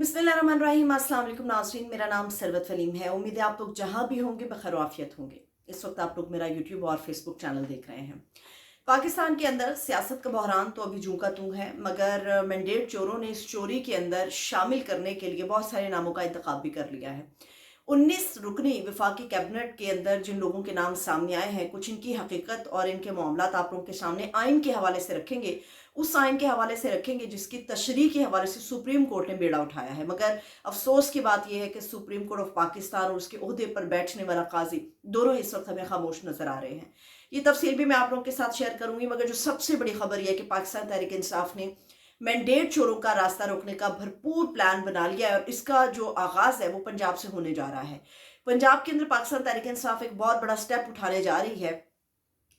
बिस्मिल्लाहिर्रहमानिर्रहीम। अस्सलाम वालेकुम नाज़रीन, मेरा नाम सरवत फलीम है। उम्मीद है आप लोग जहाँ भी होंगे बखैर आफियत होंगे। इस वक्त आप लोग मेरा यूट्यूब और फेसबुक चैनल देख रहे हैं। पाकिस्तान के अंदर सियासत का बहरान तो अभी जूं का तूं है, मगर मैंडेट चोरों ने इस चोरी के अंदर शामिल करने के लिए बहुत सारे नामों का इंतखाब भी कर लिया है। 19 रुकनी वफाकी कैबिनेट के अंदर जिन लोगों के नाम सामने आए हैं, कुछ इनकी हकीकत और इनके मामलात आप लोगों के सामने आइन के हवाले से रखेंगे। उस आइन के हवाले से रखेंगे जिसकी तशरीह के हवाले से सुप्रीम कोर्ट ने बेड़ा उठाया है। मगर अफसोस की बात यह है कि सुप्रीम कोर्ट ऑफ पाकिस्तान और उसके ओहदे पर बैठने वाला काजी दोनों इस वक्त हमें खामोश नजर आ रहे हैं। ये तफसील भी मैं आप लोगों के साथ शेयर करूंगी, मगर जो सबसे बड़ी खबर यह है कि पाकिस्तान तहरीक इंसाफ ने मैंडेट चोरों का रास्ता रोकने का भरपूर प्लान बना लिया है और इसका जो आगाज है वो पंजाब से होने जा रहा है। पंजाब के अंदर पाकिस्तान तहरीक इंसाफ एक बहुत बड़ा स्टेप उठाने जा रही है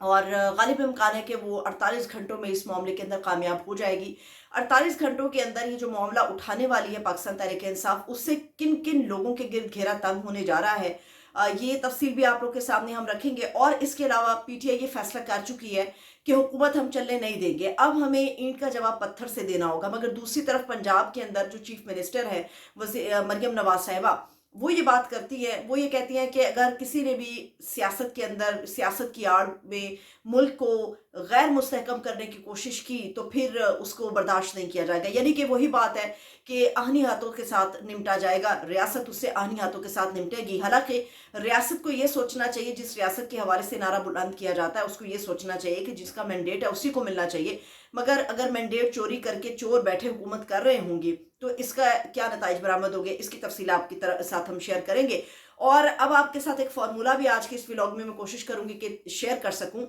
और गालिब इम्कान है कि वो 48 घंटों में इस मामले के अंदर कामयाब हो जाएगी। 48 घंटों के अंदर ये जो मामला उठाने वाली है पाकिस्तान तहरीक इंसाफ, उससे किन किन लोगों के गिर्द घेरा तंग होने जा रहा है, ये तफसील भी आप लोग के सामने हम रखेंगे। और इसके अलावा पीटीआई ये फैसला कर चुकी है कि हुकूमत हम चलने नहीं देंगे, अब हमें ईंट का जवाब पत्थर से देना होगा। मगर दूसरी तरफ पंजाब के अंदर जो चीफ मिनिस्टर है मरियम नवाज साहिबा, वो ये बात करती है, वो ये कहती हैं कि अगर किसी ने भी सियासत के अंदर सियासत की आड़ में मुल्क को गैर मुस्तहकम करने की कोशिश की तो फिर उसको बर्दाश्त नहीं किया जाएगा। यानी कि वही बात है कि आहनी हाथों के साथ निपटा जाएगा, रियासत उससे आहनी हाथों के साथ निपटेगी। हालांकि रियासत को ये सोचना चाहिए, जिस रियासत के हवाले से नारा बुलंद किया जाता है उसको ये सोचना चाहिए कि जिसका मैंडेट है उसी को मिलना चाहिए। मगर अगर मैंडेट चोरी करके चोर बैठे हुकूमत कर रहे होंगे तो इसका क्या नताइज बरामद होंगे, इसकी तफसील आपकी साथ हम शेयर करेंगे। और अब आपके साथ एक फार्मूला भी आज के इस व्लॉग में मैं कोशिश करूंगी कि शेयर कर सकूं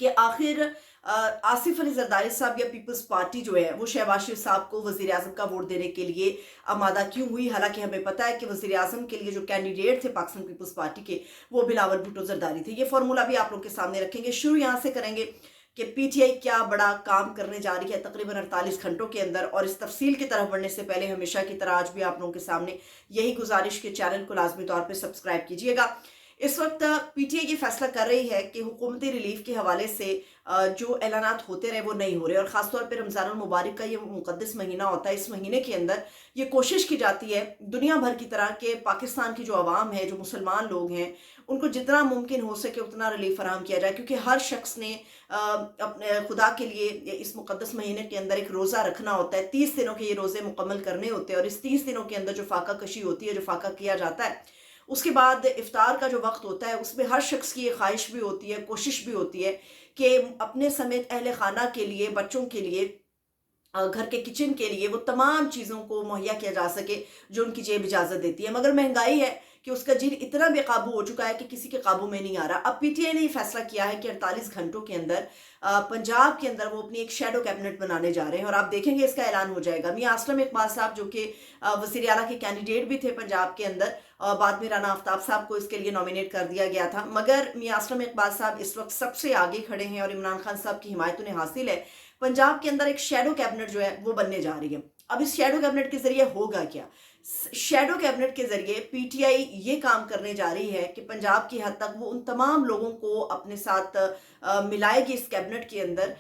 कि आखिर आसिफ अली जरदारी साहब या पीपल्स पार्टी जो है वो शहबाज शरीफ साहब को वजीर आजम का वोट देने के लिए आमादा क्यों हुई। हालांकि हमें पता है कि वजीर आजम के लिए जो कैंडिडेट थे पाकिस्तान पीपल्स पार्टी के, वो बिलावल भुट्टो जरदारी थे। ये फार्मूला भी आप लोग के सामने रखेंगे। शुरू यहाँ से करेंगे कि पीटीआई क्या बड़ा काम करने जा रही है तकरीबन 48 घंटों के अंदर। और इस तफसील की तरफ बढ़ने से पहले हमेशा की तरह आज भी आप लोगों के सामने यही गुजारिश के चैनल को लाजमी तौर पर सब्सक्राइब कीजिएगा। इस वक्त पीटीआई ये फैसला कर रही है कि हुकूमती रिलीफ के हवाले से जो ऐलानात होते रहे वो नहीं हो रहे, और ख़ासतौर पर रमज़ानुल मुबारक का ये मुक़द्दस महीना होता है। इस महीने के अंदर ये कोशिश की जाती है दुनिया भर की तरह के पाकिस्तान की जो आवाम है, जो मुसलमान लोग हैं, उनको जितना मुमकिन हो सके उतना रिलीफ फराहम किया जाए। क्योंकि हर शख्स ने अपने खुदा के लिए इस मुक़द्दस महीने के अंदर एक रोज़ा रखना होता है। 30 दिनों के ये रोज़े मुकम्मल करने होते हैं और इस 30 दिनों के अंदर जो फाका कशी होती है, जो फाका किया जाता है, उसके बाद इफ्तार का जो वक्त होता है उसमें हर शख्स की ये ख्वाहिश भी होती है, कोशिश भी होती है कि अपने समेत अहले खाना के लिए, बच्चों के लिए, घर के किचन के लिए वो तमाम चीज़ों को मुहैया किया जा सके जो उनकी जेब इजाज़त देती है। मगर महंगाई है कि उसका जिन इतना बेकाबू हो चुका है कि किसी के काबू में नहीं आ रहा। अब पीटीआई ने फैसला किया है कि 48 घंटों के अंदर पंजाब के अंदर वो अपनी एक शैडो कैबिनेट बनाने जा रहे हैं और आप देखेंगे इसका ऐलान हो जाएगा। मियां असलम इकबाल साहब जो कि वज़ीर आला के कैंडिडेट भी थे पंजाब के अंदर, बाद में राना आफ्ताब साहब को इसके लिए नॉमिनेट कर दिया गया था, मगर मियां असलम इकबाल साहब इस वक्त सबसे आगे खड़े हैं और इमरान खान साहब की हिमायत उन्हें हासिल है। पंजाब के अंदर एक शैडो कैबिनेट जो है वो बनने जा रही है। अब इस शैडो कैबिनेट के जरिए होगा क्या? शैडो कैबिनेट के जरिए पीटीआई ये काम करने जा रही है कि पंजाब की हद तक वो उन तमाम लोगों को अपने साथ मिलाएगी इस कैबिनेट के अंदर,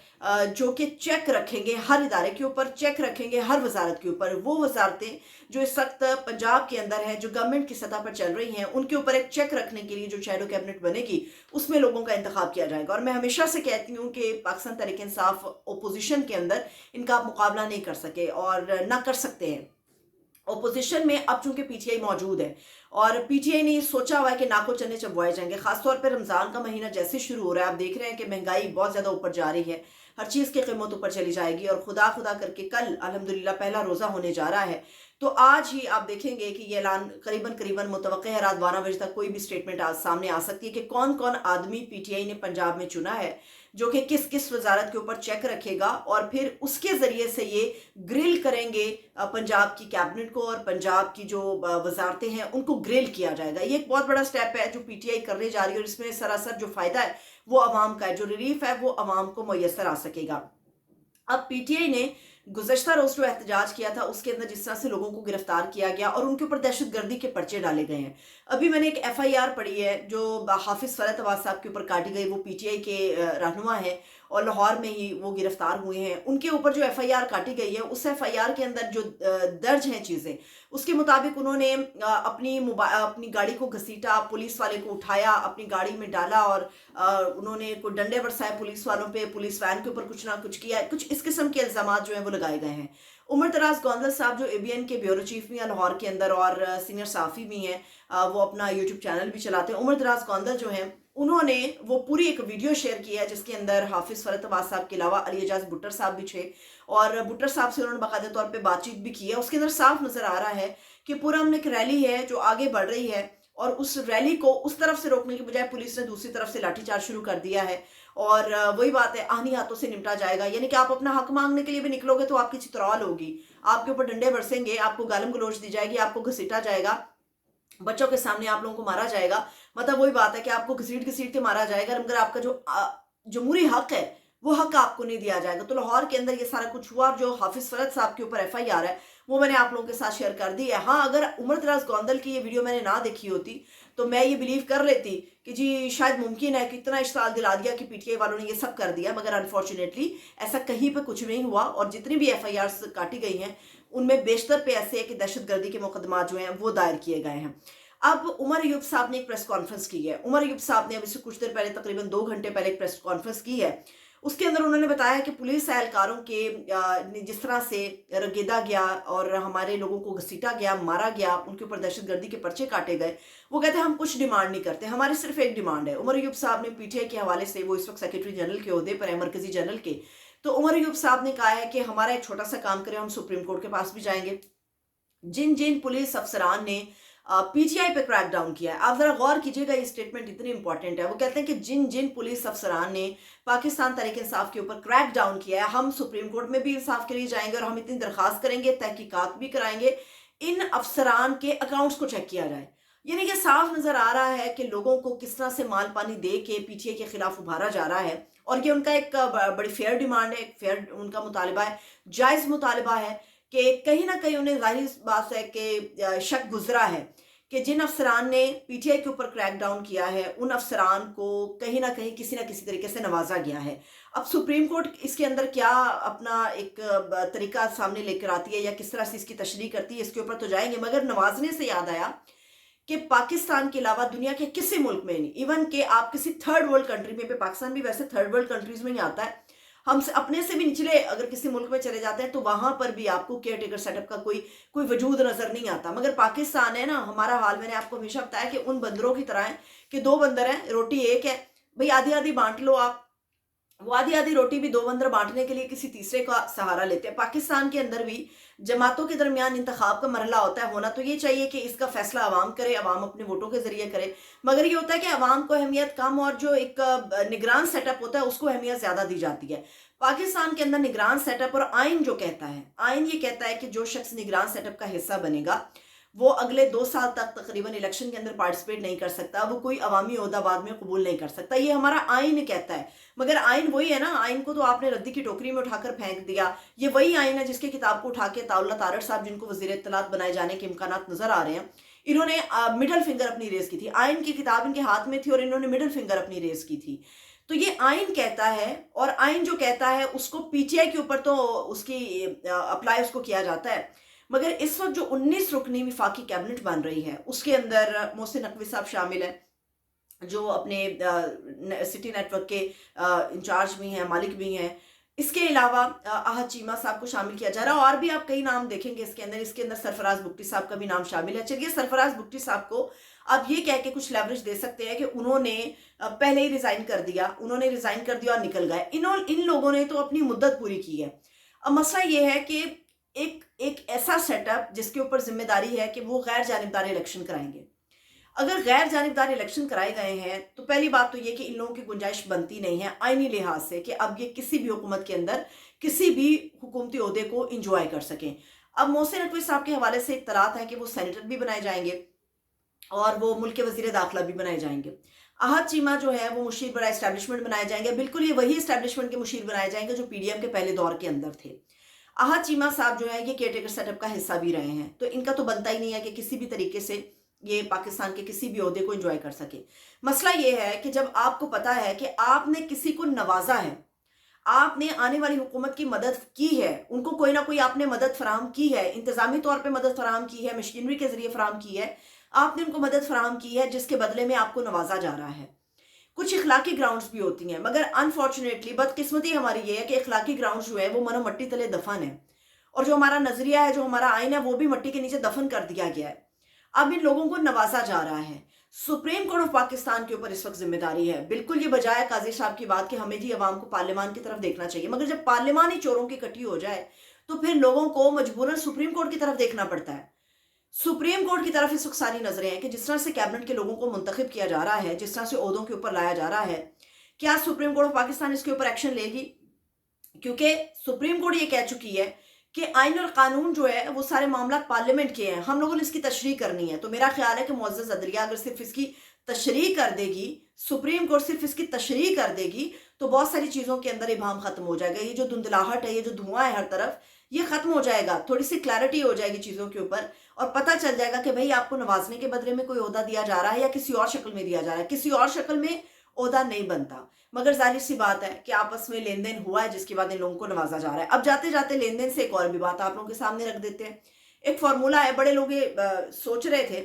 जो कि चेक रखेंगे हर इदारे के ऊपर, चेक रखेंगे हर वजारत के ऊपर। वो वजारतें जो इस वक्त पंजाब के अंदर है, जो गवर्नमेंट की सतह पर चल रही हैं, उनके ऊपर एक चेक रखने के लिए जो शैडो कैबिनेट बनेगी उसमें लोगों का इंतखाब किया जाएगा। और मैं हमेशा से कहती हूँ कि पाकिस्तान तहरीक इंसाफ ओपोजिशन के अंदर इनका आप मुकाबला नहीं कर सके और ना कर सकते हैं। ओपोजिशन में अब चूंकि पीटीआई मौजूद है और पीटीआई ने सोचा हुआ है कि नाको चने चबवाए जाएंगे। खासतौर पर रमज़ान का महीना जैसे शुरू हो रहा है, आप देख रहे हैं कि महंगाई बहुत ज़्यादा ऊपर जा रही है, हर चीज़ की कीमत ऊपर चली जाएगी और खुदा खुदा करके कल अल्हम्दुलिल्लाह पहला रोज़ा होने जा रहा है। तो आज ही आप देखेंगे कि ये ऐलान करीबन करीबन मुतवक्किल है रात 12 बजे तक कोई भी स्टेटमेंट आज सामने आ सकती है कि कौन कौन आदमी पीटीआई ने पंजाब में चुना है जो कि किस किस वजारत के ऊपर चेक रखेगा और फिर उसके ज़रिए से ये ग्रिल करेंगे पंजाब की कैबिनेट को और पंजाब की जो वजारतें हैं उनको ग्रिल किया जाएगा। ये एक बहुत बड़ा स्टेप है जो पीटीआई करने जा रही है और इसमें सरासर जो फ़ायदा है वो आवाम का है, जो रिलीफ है वो आवाम को मुयस्सर आ सकेगा। अब पीटीआई ने गुज़श्ता रोज़ जो एहतजाज किया था उसके अंदर जिस तरह से लोगों को गिरफ्तार किया गया और उनके ऊपर दहशत गर्दी के पर्चे डाले गए हैं। अभी मैंने एक एफआईआर पढ़ी है जो हाफिज़ फरत अब्बास साहब के ऊपर काटी गई, वो पीटीआई के रहनुमा है और लाहौर में ही वो गिरफ्तार हुए हैं। उनके ऊपर जो FIR काटी गई है, उस FIR के अंदर जो दर्ज हैं चीज़ें, उसके मुताबिक उन्होंने अपनी गाड़ी को घसीटा, पुलिस वाले को उठाया, अपनी गाड़ी में डाला और उन्होंने कोई डंडे बरसाए पुलिस वालों पे, पुलिस वैन के ऊपर कुछ ना कुछ किया, कुछ इस किस्म के इल्ज़ामात जो हैं वो लगाए गए हैं। उमर दराज गोंदल साहब जो ABN के ब्यूरो चीफ भी हैं लाहौर के अंदर और सीनियर सहाफ़ी भी हैं, वो अपना यूट्यूब चैनल भी चलाते हैं। उमर दराज गोंदल जो हैं उन्होंने वो पूरी एक वीडियो शेयर की है जिसके अंदर हाफिज़ फ़रत अब्बास साहब के अलावा अली एजाज भुट्टर साहब भी थे और भुट्टर साहब से उन्होंने बाकायदा तौर पे बातचीत भी की है। उसके अंदर साफ नज़र आ रहा है कि पूरा हमने एक रैली है जो आगे बढ़ रही है और उस रैली को उस तरफ से रोकने के बजाय पुलिस ने दूसरी तरफ से लाठीचार्ज शुरू कर दिया है और वही बात है, आहनी हाथों से निपटा जाएगा। यानी कि आप अपना हक मांगने के लिए भी निकलोगे तो आपकी चितरौल होगी, आपके ऊपर डंडे बरसेंगे, आपको गालम गलोच दी जाएगी, आपको घसीटा जाएगा, बच्चों के सामने आप लोगों को मारा जाएगा। मतलब वही बात है कि आपको घसीट घसीट के मारा जाएगा, मगर आपका जो जमहूरी हक है वो हक आपको नहीं दिया जाएगा। तो लाहौर के अंदर ये सारा कुछ हुआ और जो हाफिज़ फ़रत साहब के ऊपर FIR है वो मैंने आप लोगों के साथ शेयर कर दी है। हाँ, अगर उमर दराज गोंदल की ये वीडियो मैंने ना देखी होती तो मैं ये बिलीव कर लेती कि जी शायद मुमकिन है कि इतना इश्ताल दिला दिया कि PTI वालों ने ये सब कर दिया, मगर अनफॉर्चुनेटली ऐसा कहीं पे कुछ नहीं हुआ और जितनी भी FIRs काटी गई हैं उनमें बेशतर पे ऐसे है कि दहशतगर्दी के मुकदमात जो हैं वो दायर किए गए हैं। अब उमर अयूब साहब ने एक प्रेस कॉन्फ्रेंस की है। उमर अयूब साहब ने अभी से कुछ देर पहले, तकरीबन 2 घंटे पहले एक प्रेस कॉन्फ्रेंस की है। उसके अंदर उन्होंने बताया कि पुलिस एहलकारों के जिस तरह से रगेदा गया और हमारे लोगों को घसीटा गया, मारा गया, उनके ऊपर दहशतगर्दी के पर्चे काटे गए, वो कहते हैं हम कुछ डिमांड नहीं करते, हमारी सिर्फ एक डिमांड है। उमर अयूब साहब ने PTI के हवाले से, वो इस वक्त सेक्रेटरी जनरल के ओहदे पर है, मरकजी जनरल के, तो उमर अयूब साहब ने कहा है कि हमारा एक छोटा सा काम करें, हम सुप्रीम कोर्ट के पास भी जाएंगे। जिन जिन पुलिस अफसरान ने PTI पे क्रैक डाउन किया है, आप जरा गौर कीजिएगा, ये स्टेटमेंट इतनी इंपॉर्टेंट है। वो कहते हैं कि जिन जिन पुलिस अफसरान ने पाकिस्तान तहरीक इंसाफ के ऊपर क्रैक डाउन किया है, हम सुप्रीम कोर्ट में भी इंसाफ के लिए जाएंगे और हम इतनी दरखास्त करेंगे, तहकीकात भी कराएंगे, इन अफसरान के अकाउंट्स को चेक किया जाए। यानी कि साफ नजर आ रहा है कि लोगों को किस तरह से माल पानी दे के PTI के खिलाफ उभारा जा रहा है और ये उनका एक बड़ी फेयर डिमांड है, एक फेयर उनका मुतालबा है, जायज़ मुतालबा है कि कहीं ना कहीं उन्हें जाहिर बात है कि शक गुजरा है कि जिन अफसरान ने PTI के ऊपर क्रैक डाउन किया है उन अफसरान को कहीं ना कहीं किसी ना किसी तरीके से नवाजा गया है। अब सुप्रीम कोर्ट इसके अंदर क्या अपना एक तरीका सामने लेकर आती है या किस तरह से इसकी तशरीह करती है, इसके ऊपर तो जाएंगे, मगर नवाजने से याद आया कि पाकिस्तान के अलावा दुनिया के किसी मुल्क में नहीं, इवन कि आप किसी थर्ड वर्ल्ड कंट्री में, पाकिस्तान भी वैसे थर्ड वर्ल्ड कंट्रीज में ही आता है, हम अपने से भी निचले अगर किसी मुल्क में चले जाते हैं तो वहां पर भी आपको केयर टेकर सेटअप का कोई वजूद नजर नहीं आता। मगर पाकिस्तान है ना, हमारा हाल मैंने आपको हमेशा बताया कि उन बंदरों की तरह है कि 2 बंदर हैं, रोटी एक है, भाई आधी आधी बांट लो आप। वो आधी आधी रोटी भी 2 बंदर बांटने के लिए किसी तीसरे का सहारा लेते हैं। पाकिस्तान के अंदर भी जमातों के दरमियान इंतखाब का मरहला होता है, होना तो ये चाहिए कि इसका फैसला अवाम करे, अवाम अपने वोटों के जरिए करे, मगर ये होता है कि अवाम को अहमियत कम और जो एक निगरान सेटअप होता है उसको अहमियत ज़्यादा दी जाती है। पाकिस्तान के अंदर निगरान सेटअप और आइन जो कहता है, आइन ये कहता है कि जो शख्स निगरान सेटअप का हिस्सा बनेगा वो अगले 2 साल तक तकरीबन इलेक्शन के अंदर पार्टिसिपेट नहीं कर सकता, वो कोई अवामी ओहदा बाद में कबूल नहीं कर सकता, ये हमारा आइन कहता है। मगर आइन वही है ना, आइन को तो आपने रद्दी की टोकरी में उठाकर फेंक दिया। ये वही आइन है जिसकी किताब को उठा के ताउल्ला तारड़ साहब, जिनको वज़ीर इत्तलात बनाए जाने के इम्कानात नजर आ रहे हैं, इन्होंने मिडल फिंगर अपनी रेस की थी। आइन की किताब इनके हाथ में थी और इन्होंने मिडल फिंगर अपनी रेस की थी। तो ये आइन कहता है और आइन जो कहता है उसको PTI के ऊपर तो उसकी अप्लाई उसको किया जाता है। मगर इस वक्त जो 19 रुकनी वफाकी कैबिनेट बन रही है उसके अंदर मोहसिन नकवी साहब शामिल हैं, जो अपने सिटी नेटवर्क के इंचार्ज भी हैं, मालिक भी हैं। इसके अलावा आहद चीमा साहब को शामिल किया जा रहा है और भी आप कई नाम देखेंगे इसके अंदर सरफराज बुगटी साहब का भी नाम शामिल है। चलिए, सरफराज बुगटी साहब को आप ये कह के कुछ लेवरेज दे सकते हैं कि उन्होंने पहले ही रिजाइन कर दिया, उन्होंने रिजाइन कर दिया और निकल गए। इन लोगों ने तो अपनी मुद्दत पूरी की है। अब मसला ये है कि एक ऐसा सेटअप जिसके ऊपर जिम्मेदारी है कि वो गैर जानिबदार इलेक्शन कराएंगे। अगर गैर जानिबदार इलेक्शन कराए गए हैं तो पहली बात तो ये कि इन लोगों की गुंजाइश बनती नहीं है आईनी लिहाज से कि अब ये किसी भी हुकूमत के अंदर किसी भी हुकूमती ओहदे को इंजॉय कर सकें। अब मोहसिन नकवी साहब के हवाले से इत्तलात है कि वो सेनेटर भी बनाए जाएंगे और वो मुल्क के वजीर दाखिला भी बनाए जाएंगे। आहद चीमा जो है वो मुशीर बड़ा इस्टेब्लिशमेंट बनाए जाएंगे, बिल्कुल ये वही इस्टेब्लिशमेंट के मुशीर बनाए जाएंगे जो PDM के पहले दौर के अंदर थे। आहद चीमा साहब जो है ये केयरटेकर सेटअप का हिस्सा भी रहे हैं, तो इनका तो बनता ही नहीं है कि किसी भी तरीके से ये पाकिस्तान के किसी भी ओहदे को एंजॉय कर सके। मसला ये है कि जब आपको पता है कि आपने किसी को नवाजा है, آپ نے آنے والی حکومت کی مدد کی ہے، ان کو کوئی نہ کوئی آپ نے مدد فراہم کی ہے، انتظامی طور پہ مدد فراہم کی ہے، مشینری کے ذریعے فراہم کی ہے، آپ نے ان کو مدد فراہم کی ہے جس کے بدلے میں آپ کو نوازا جا رہا ہے۔ کچھ اخلاقی گراؤنڈز بھی ہوتی ہیں، مگر انفارچونیٹلی بدقسمتی ہماری یہ ہے کہ اخلاقی گراؤنڈز جو ہے وہ منو مٹی تلے دفن ہے، اور جو ہمارا نظریہ ہے، جو ہمارا آئین ہے، وہ بھی مٹی کے نیچے دفن کر دیا گیا ہے۔ اب ان لوگوں کو نوازا جا رہا ہے۔ سپریم کورٹ آف پاکستان کے اوپر اس وقت ذمہ داری ہے، بالکل یہ بجائے قاضی صاحب کی بات کہ ہمیں جی عوام کو پارلیمان کی طرف دیکھنا چاہیے، مگر جب پارلیمان ہی چوروں کی کٹی ہو جائے تو پھر لوگوں کو مجبوراً سپریم کورٹ کی طرف دیکھنا پڑتا ہے۔ سپریم کورٹ کی طرف اس وقت ساری نظریں ہیں کہ جس طرح سے کیبنٹ کے لوگوں کو منتخب کیا جا رہا ہے، جس طرح سے عہدوں کے اوپر لایا جا رہا ہے، کیا سپریم کورٹ آف پاکستان اس کے اوپر ایکشن لے گی؟ کیونکہ سپریم کورٹ یہ کہہ چکی ہے کہ آئین اور قانون جو ہے وہ سارے معاملات پارلیمنٹ کے ہیں، ہم لوگوں نے اس کی تشریح کرنی ہے۔ تو میرا خیال ہے کہ معزز عدلیہ اگر صرف اس کی تشریح کر دے گی، سپریم کورٹ صرف اس کی تشریح کر دے گی، تو بہت ساری چیزوں کے اندر ابہام ختم ہو جائے گا۔ یہ جو دھندلاہٹ ہے، یہ جو دھواں ہے ہر طرف، یہ ختم ہو جائے گا، تھوڑی سی کلیئرٹی ہو جائے گی چیزوں کے اوپر، اور پتہ چل جائے گا کہ بھئی آپ کو نوازنے کے بدلے میں کوئی عہدہ دیا جا رہا ہے یا کسی اور شکل میں دیا جا رہا ہے۔ کسی اور شکل میں عہدہ نہیں بنتا، مگر ظاہر سی بات ہے کہ آپس میں لین دین ہوا ہے جس کے بعد ان لوگوں کو نوازا جا رہا ہے۔ اب جاتے جاتے لین دین سے ایک اور بھی بات آپ لوگوں کے سامنے رکھ دیتے ہیں۔ ایک فارمولا ہے، بڑے لوگ سوچ رہے تھے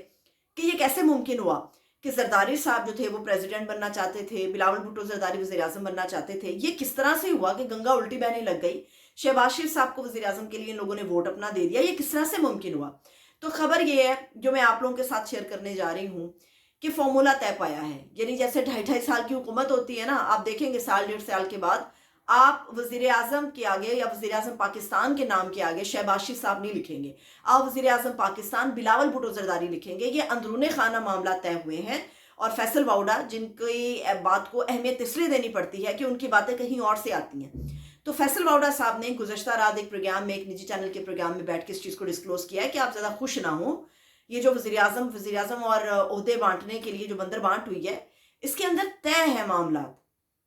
کہ یہ کیسے ممکن ہوا کہ زرداری صاحب جو تھے وہ پریزیڈنٹ بننا چاہتے تھے، بلاول بھٹو زرداری وزیر اعظم بننا چاہتے تھے، یہ کس طرح سے ہوا کہ گنگا الٹی بہنے لگ گئی، شہباز شریف صاحب کو وزیر اعظم کے لیے ان لوگوں نے ووٹ اپنا دے دیا، یہ کس طرح سے ممکن ہوا؟ تو خبر یہ ہے جو میں آپ لوگوں کے ساتھ شیئر کرنے جا رہی ہوں کہ فارمولا طے پایا ہے۔ یعنی جیسے 2.5 سال کی حکومت ہوتی ہے نا، آپ دیکھیں گے 1.5 سال کے بعد آپ وزیر اعظم کے آگے یا وزیر اعظم پاکستان کے نام کے آگے شہباز شریف صاحب نہیں لکھیں گے، آپ وزیر اعظم پاکستان بلاول بھٹو زرداری لکھیں گے۔ یہ اندرون خانہ معاملات طے ہوئے ہیں، اور فیصل واؤڈا جن کی بات کو اہمیت اس لیے دینی پڑتی ہے کہ ان کی باتیں کہیں اور سے آتی ہیں، تو فیصل واؤڈا صاحب نے گزشتہ رات ایک پروگرام میں، ایک نجی چینل کے پروگرام میں بیٹھ کے اس چیز کو ڈسکلوز کیا ہے کہ آپ زیادہ خوش نہ ہوں، یہ جو وزیر اعظم اور عہدے بانٹنے کے لیے جو بندر بانٹ ہوئی ہے، اس کے اندر طے ہے معاملات،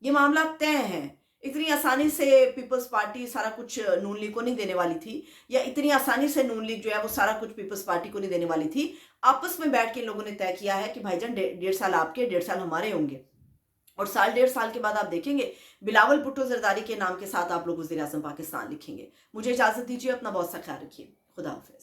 یہ معاملات طے ہیں۔ اتنی آسانی سے پیپلز پارٹی سارا کچھ نون لیگ کو نہیں دینے والی تھی، یا اتنی آسانی سے نون لیگ جو ہے وہ سارا کچھ پیپلز پارٹی کو نہیں دینے والی تھی۔ آپس میں بیٹھ کے لوگوں نے طے کیا ہے کہ بھائی جان 1.5 سال آپ کے، 1.5 سال ہمارے ہوں گے، اور 1.5 سال کے بعد آپ دیکھیں گے بلاول بھٹو زرداری کے نام کے ساتھ آپ لوگ وزیر اعظم پاکستان لکھیں گے۔ مجھے اجازت دیجیے، اپنا بہت سا خیال رکھیے، خدا حافظ۔